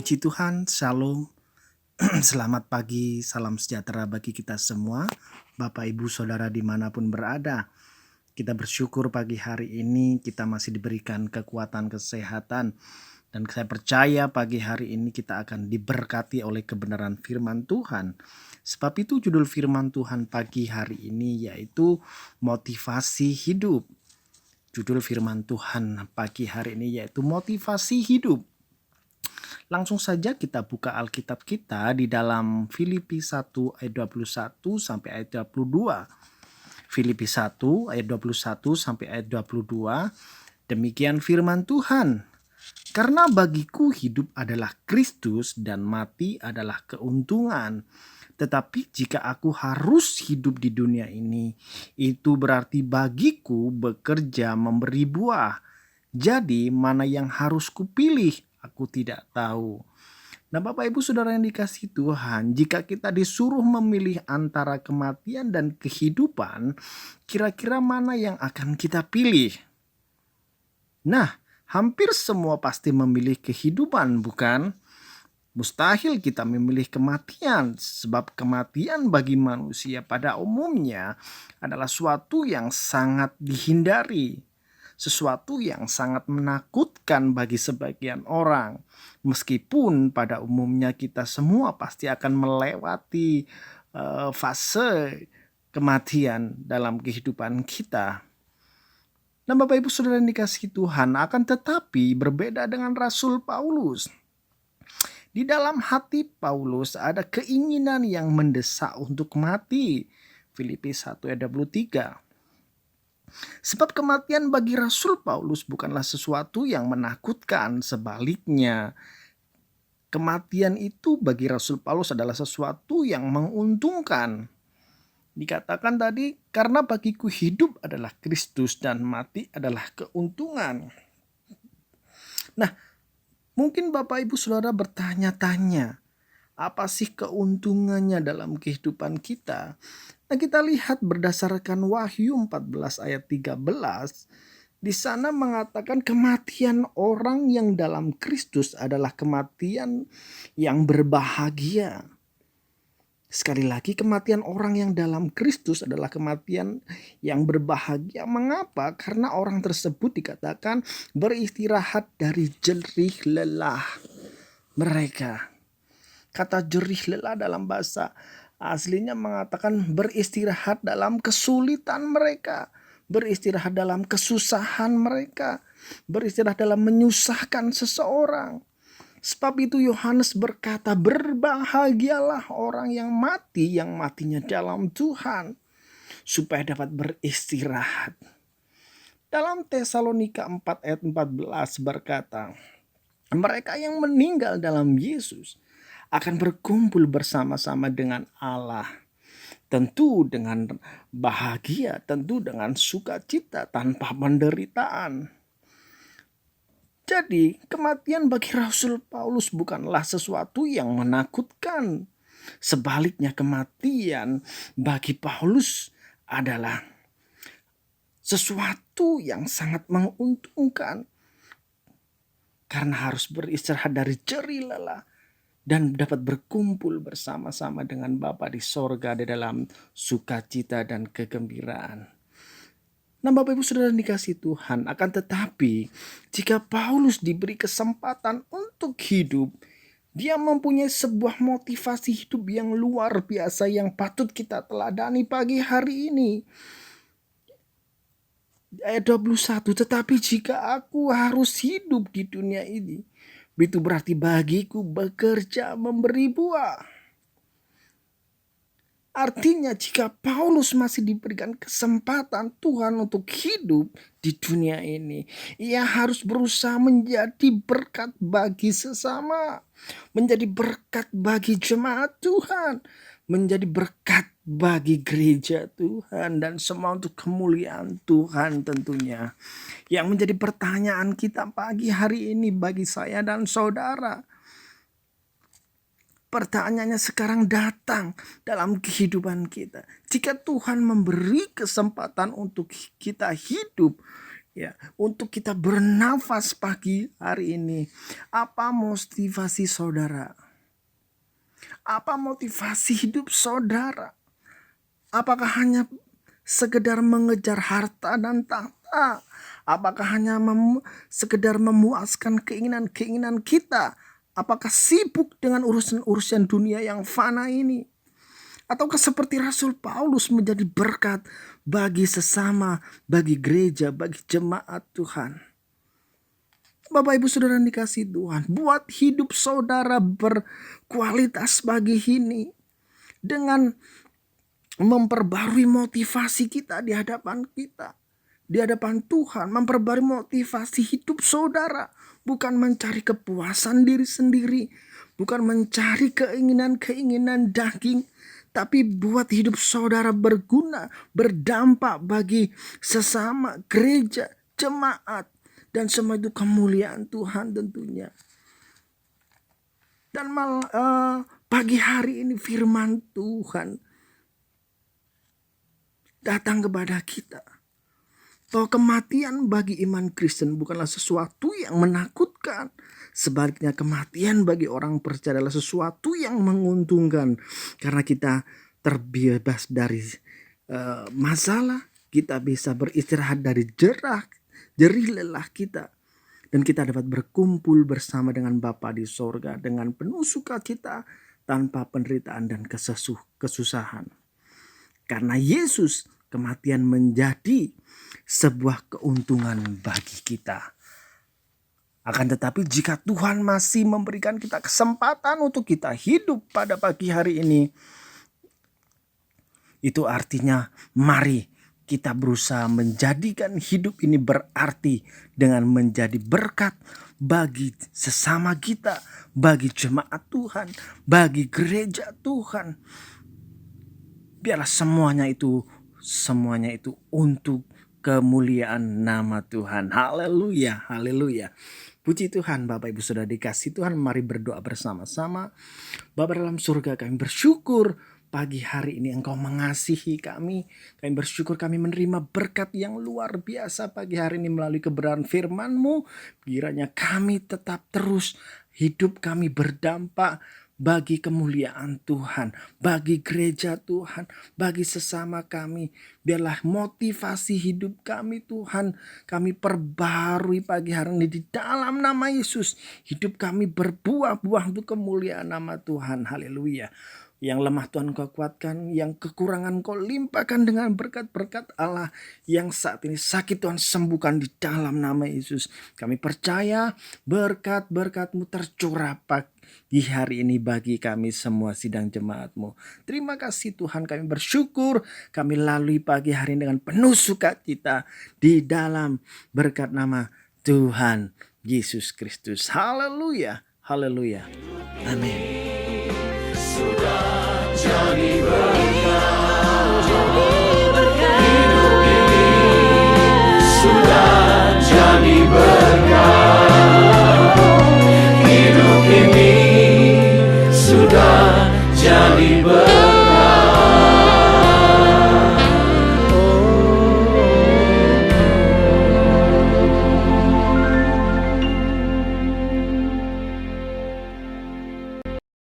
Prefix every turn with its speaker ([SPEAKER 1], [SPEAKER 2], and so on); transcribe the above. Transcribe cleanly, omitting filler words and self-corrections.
[SPEAKER 1] Puji Tuhan, Shalom, selamat pagi, salam sejahtera bagi kita semua, Bapak Ibu Saudara dimanapun berada. Kita bersyukur pagi hari ini kita masih diberikan kekuatan kesehatan. Dan saya percaya pagi hari ini kita akan diberkati oleh kebenaran firman Tuhan. Sebab itu judul firman Tuhan pagi hari ini yaitu motivasi hidup. Judul firman Tuhan pagi hari ini yaitu motivasi hidup. Langsung saja kita buka Alkitab kita di dalam Filipi 1 ayat 21 sampai ayat 22. Filipi 1 ayat 21 sampai ayat 22. Demikian firman Tuhan. Karena bagiku hidup adalah Kristus dan mati adalah keuntungan. Tetapi jika aku harus hidup di dunia ini, itu berarti bagiku bekerja memberi buah. Jadi mana yang harus kupilih? Aku tidak tahu. Nah, Bapak Ibu Saudara yang dikasihi Tuhan, jika kita disuruh memilih antara kematian dan kehidupan, kira-kira mana yang akan kita pilih? Nah, hampir semua pasti memilih kehidupan, bukan? Mustahil kita memilih kematian, sebab kematian bagi manusia pada umumnya adalah suatu yang sangat dihindari. Sesuatu yang sangat menakutkan bagi sebagian orang. Meskipun pada umumnya kita semua pasti akan melewati fase kematian dalam kehidupan kita. Nah, Bapak Ibu Saudara yang dikasihi Tuhan, akan tetapi berbeda dengan Rasul Paulus. Di dalam hati Paulus ada keinginan yang mendesak untuk mati. Filipi 1 ayat 23. Sebab kematian bagi Rasul Paulus bukanlah sesuatu yang menakutkan, sebaliknya. Kematian itu bagi Rasul Paulus adalah sesuatu yang menguntungkan. Dikatakan tadi, karena bagiku hidup adalah Kristus dan mati adalah keuntungan. Nah, mungkin Bapak Ibu Saudara bertanya-tanya, apa sih keuntungannya dalam kehidupan kita? Nah, kita lihat berdasarkan Wahyu 14 ayat 13, di sana mengatakan kematian orang yang dalam Kristus adalah kematian yang berbahagia. Sekali lagi, kematian orang yang dalam Kristus adalah kematian yang berbahagia. Mengapa? Karena orang tersebut dikatakan beristirahat dari jerih lelah mereka. Kata jerih lelah dalam bahasa aslinya mengatakan beristirahat dalam kesulitan mereka, beristirahat dalam kesusahan mereka, beristirahat dalam menyusahkan seseorang. Sebab itu Yohanes berkata, berbahagialah orang yang mati, yang matinya dalam Tuhan, supaya dapat beristirahat. Dalam Tesalonika 4 ayat 14 berkata, mereka yang meninggal dalam Yesus akan berkumpul bersama-sama dengan Allah. Tentu dengan bahagia, tentu dengan sukacita tanpa penderitaan. Jadi kematian bagi Rasul Paulus bukanlah sesuatu yang menakutkan. Sebaliknya kematian bagi Paulus adalah sesuatu yang sangat menguntungkan. Karena harus beristirahat dari jerih lelah dan dapat berkumpul bersama-sama dengan Bapa di sorga di dalam sukacita dan kegembiraan. Nah, Bapak Ibu Saudara dikasihi Tuhan, akan tetapi jika Paulus diberi kesempatan untuk hidup, dia mempunyai sebuah motivasi hidup yang luar biasa yang patut kita teladani pagi hari ini. Ayat 21, tetapi jika aku harus hidup di dunia ini, itu berarti bagiku bekerja memberi buah. Artinya jika Paulus masih diberikan kesempatan Tuhan untuk hidup di dunia ini, ia harus berusaha menjadi berkat bagi sesama, menjadi berkat bagi jemaat Tuhan, menjadi berkat bagi gereja Tuhan, dan semua untuk kemuliaan Tuhan tentunya. Yang menjadi pertanyaan kita pagi hari ini bagi saya dan saudara, pertanyaannya sekarang datang dalam kehidupan kita. Jika Tuhan memberi kesempatan untuk kita hidup Ya, untuk kita bernafas pagi hari ini. Apa motivasi saudara? Apa motivasi hidup saudara? Apakah hanya sekedar mengejar harta dan tahta? Apakah hanya sekedar memuaskan keinginan-keinginan kita? Apakah sibuk dengan urusan-urusan dunia yang fana ini? Ataukah seperti Rasul Paulus menjadi berkat bagi sesama, bagi gereja, bagi jemaat Tuhan? Bapak Ibu Saudara yang dikasihi Tuhan, buat hidup saudara berkualitas pagi ini dengan memperbarui motivasi kita di hadapan kita, di hadapan Tuhan, memperbarui motivasi hidup saudara, bukan mencari kepuasan diri sendiri, bukan mencari keinginan-keinginan daging, tapi buat hidup saudara berguna, berdampak bagi sesama, gereja, jemaat, dan semua itu kemuliaan Tuhan tentunya. Dan pagi hari ini firman Tuhan datang kepada kita, bahwa kematian bagi iman Kristen bukanlah sesuatu yang menakutkan. Sebaliknya kematian bagi orang percaya adalah sesuatu yang menguntungkan. Karena kita terbebas dari masalah. Kita bisa beristirahat dari jerih lelah kita. Dan kita dapat berkumpul bersama dengan Bapa di sorga dengan penuh sukacita tanpa penderitaan dan kesusahan. Karena Yesus, kematian menjadi sebuah keuntungan bagi kita. Akan tetapi jika Tuhan masih memberikan kita kesempatan untuk kita hidup pada pagi hari ini, itu artinya mari kita berusaha menjadikan hidup ini berarti dengan menjadi berkat bagi sesama kita, bagi jemaat Tuhan, bagi gereja Tuhan. Biarlah semuanya itu untuk kemuliaan nama Tuhan. Haleluya, haleluya. Puji Tuhan, Bapak Ibu Saudara dikasih Tuhan, mari berdoa bersama-sama. Bapa dalam surga, kami bersyukur pagi hari ini Engkau mengasihi kami. Kami bersyukur kami menerima berkat yang luar biasa pagi hari ini melalui kebenaran firman-Mu. Kiranya kami tetap terus hidup kami berdampak bagi kemuliaan Tuhan, bagi gereja Tuhan, bagi sesama kami. Biarlah motivasi hidup kami Tuhan, kami perbarui pagi hari ini di dalam nama Yesus. Hidup kami berbuah-buah untuk kemuliaan nama Tuhan. Haleluya. Yang lemah Tuhan Kau kuatkan, yang kekurangan Kau limpahkan dengan berkat-berkat Allah. Yang saat ini sakit Tuhan sembuhkan di dalam nama Yesus. Kami percaya berkat-berkat-Mu tercurah pagi hari ini bagi kami semua sidang jemaat-Mu. Terima kasih Tuhan, kami bersyukur kami lalui pagi hari ini dengan penuh sukacita di dalam berkat nama Tuhan Yesus Kristus. Haleluya, haleluya, amin.
[SPEAKER 2] Sudah jadi berkat, hidup ini sudah jadi berkat, hidup ini sudah jadi berkat.